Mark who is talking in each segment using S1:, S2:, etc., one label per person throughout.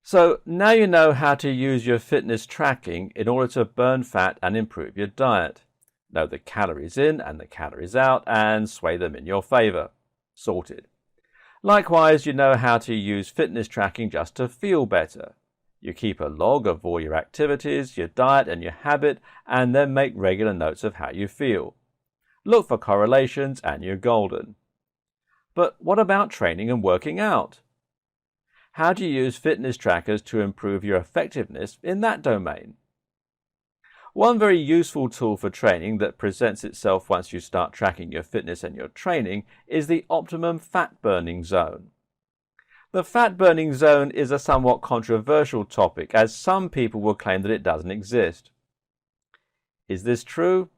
S1: So now you know how to use your fitness tracking in order to burn fat and improve your diet. Know the calories in and the calories out and sway them in your favor. Sorted. Likewise, you know how to use fitness tracking just to feel better. You keep a log of all your activities, your diet and your habit, and then make regular notes of how you feel. Look for correlations and you're golden. But what about training and working out? How do you use fitness trackers to improve your effectiveness in that domain? One very useful tool for training that presents itself once you start tracking your fitness and your training is the optimum fat burning zone. The fat burning zone is a somewhat controversial topic, as some people will claim that it doesn't exist. Is this true?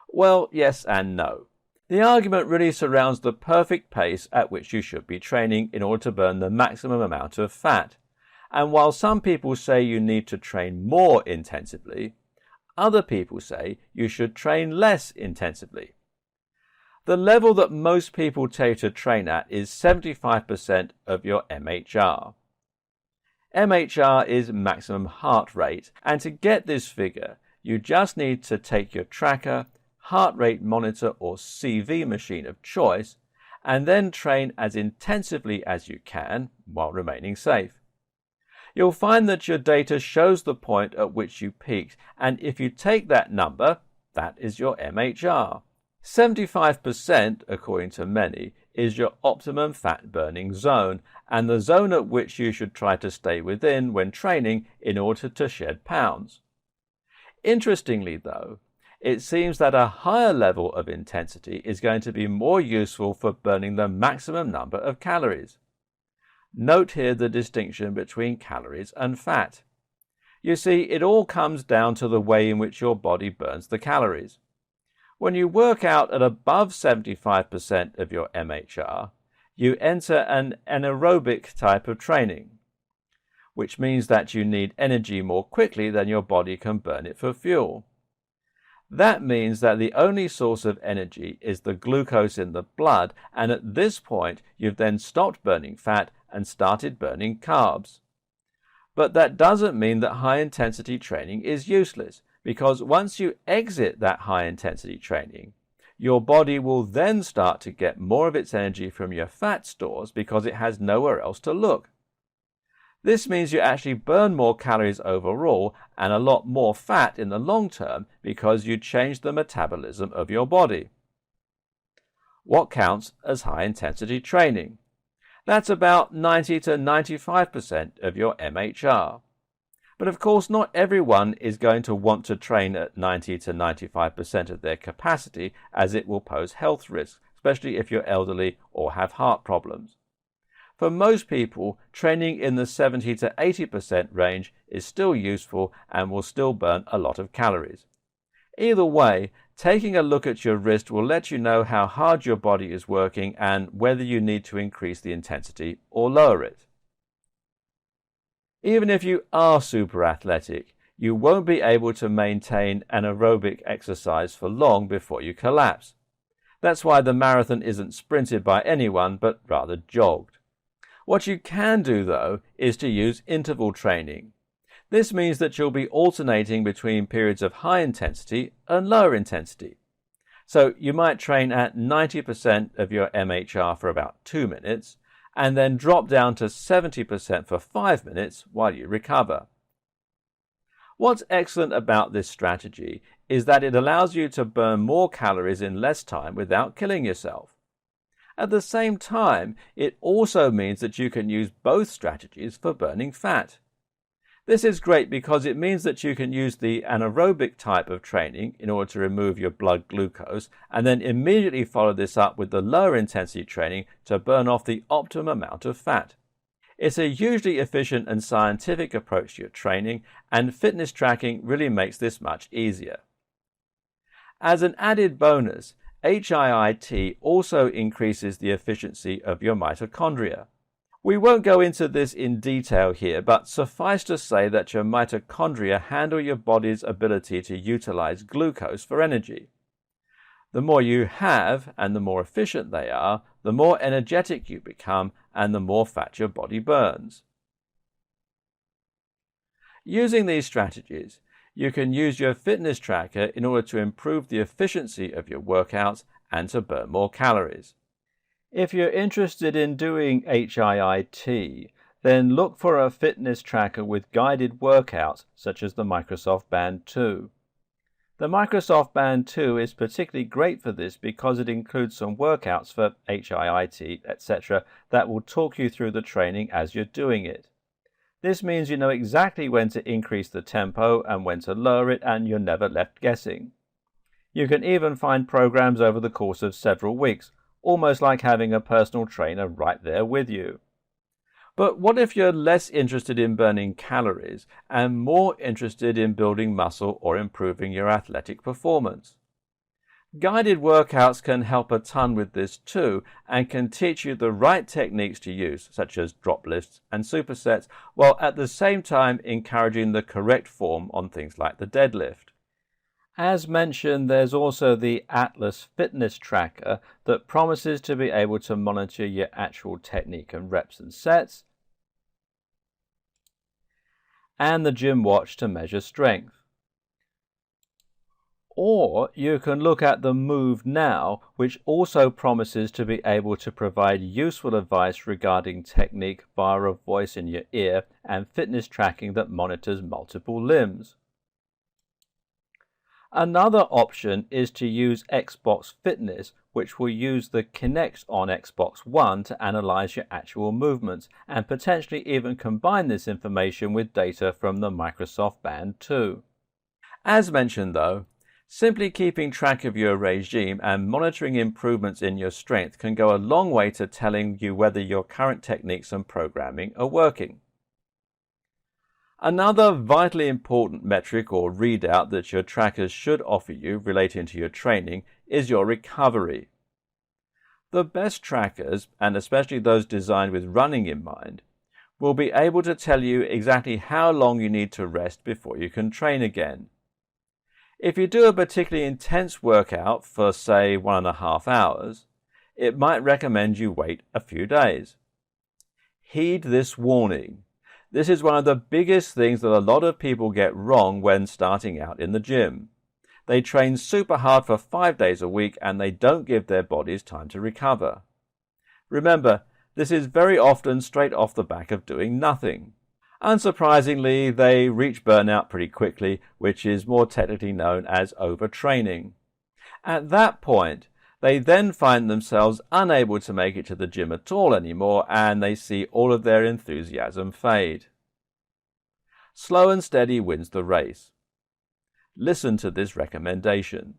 S1: Well, yes and no. The argument really surrounds the perfect pace at which you should be training in order to burn the maximum amount of fat. And while some people say you need to train more intensively, other people say you should train less intensively. The level that most people tell you to train at is 75% of your MHR. MHR is maximum heart rate, and to get this figure, you just need to take your tracker, heart rate monitor or CV machine of choice, and then train as intensively as you can while remaining safe. You'll find that your data shows the point at which you peaked, and if you take that number, that is your MHR. 75%, according to many, is your optimum fat burning zone, and the zone at which you should try to stay within when training in order to shed pounds. Interestingly though, it seems that a higher level of intensity is going to be more useful for burning the maximum number of calories. Note here the distinction between calories and fat. You see, it all comes down to the way in which your body burns the calories. When you work out at above 75% of your MHR, you enter an anaerobic type of training, which means that you need energy more quickly than your body can burn it for fuel. That means that the only source of energy is the glucose in the blood, and at this point you've then stopped burning fat and started burning carbs. But that doesn't mean that high-intensity training is useless, because once you exit that high-intensity training, your body will then start to get more of its energy from your fat stores because it has nowhere else to look. This means you actually burn more calories overall and a lot more fat in the long term because you change the metabolism of your body. What counts as high-intensity training? That's about 90 to 95% of your MHR. But of course, not everyone is going to want to train at 90 to 95% of their capacity, as it will pose health risks, especially if you're elderly or have heart problems. For most people, training in the 70 to 80% range is still useful and will still burn a lot of calories. Either way, taking a look at your wrist will let you know how hard your body is working and whether you need to increase the intensity or lower it. Even if you are super athletic, you won't be able to maintain anaerobic exercise for long before you collapse. That's why the marathon isn't sprinted by anyone, but rather jogged. What you can do, though, is to use interval training. This means that you'll be alternating between periods of high intensity and lower intensity. So you might train at 90% of your MHR for about 2 minutes, and then drop down to 70% for 5 minutes while you recover. What's excellent about this strategy is that it allows you to burn more calories in less time without killing yourself. At the same time, it also means that you can use both strategies for burning fat. This is great because it means that you can use the anaerobic type of training in order to remove your blood glucose, and then immediately follow this up with the lower intensity training to burn off the optimum amount of fat. It's a hugely efficient and scientific approach to your training, and fitness tracking really makes this much easier. As an added bonus, HIIT also increases the efficiency of your mitochondria. We won't go into this in detail here, but suffice to say that your mitochondria handle your body's ability to utilize glucose for energy. The more you have and the more efficient they are, the more energetic you become and the more fat your body burns. Using these strategies, you can use your fitness tracker in order to improve the efficiency of your workouts and to burn more calories. If you're interested in doing HIIT, then look for a fitness tracker with guided workouts such as the Microsoft Band 2. The Microsoft Band 2 is particularly great for this because it includes some workouts for HIIT, etc. that will talk you through the training as you're doing it. This means you know exactly when to increase the tempo and when to lower it, and you're never left guessing. You can even find programs over the course of several weeks, almost like having a personal trainer right there with you. But what if you're less interested in burning calories and more interested in building muscle or improving your athletic performance? Guided workouts can help a ton with this too, and can teach you the right techniques to use, such as drop lifts and supersets, while at the same time encouraging the correct form on things like the deadlift. As mentioned, there's also the Atlas Fitness Tracker that promises to be able to monitor your actual technique and reps and sets, and the Gym Watch to measure strength. Or you can look at the Move Now, which also promises to be able to provide useful advice regarding technique via a voice in your ear and fitness tracking that monitors multiple limbs. Another option is to use Xbox Fitness, which will use the Kinect on Xbox One to analyze your actual movements and potentially even combine this information with data from the Microsoft Band 2. As mentioned though, simply keeping track of your regime and monitoring improvements in your strength can go a long way to telling you whether your current techniques and programming are working. Another vitally important metric or readout that your trackers should offer you relating to your training is your recovery. The best trackers, and especially those designed with running in mind, will be able to tell you exactly how long you need to rest before you can train again. If you do a particularly intense workout for, say, 1.5 hours, it might recommend you wait a few days. Heed this warning. This is one of the biggest things that a lot of people get wrong when starting out in the gym. They train super hard for 5 days a week and they don't give their bodies time to recover. Remember, this is very often straight off the back of doing nothing. Unsurprisingly, they reach burnout pretty quickly, which is more technically known as overtraining. At that point, they then find themselves unable to make it to the gym at all anymore, and they see all of their enthusiasm fade. Slow and steady wins the race. Listen to this recommendation.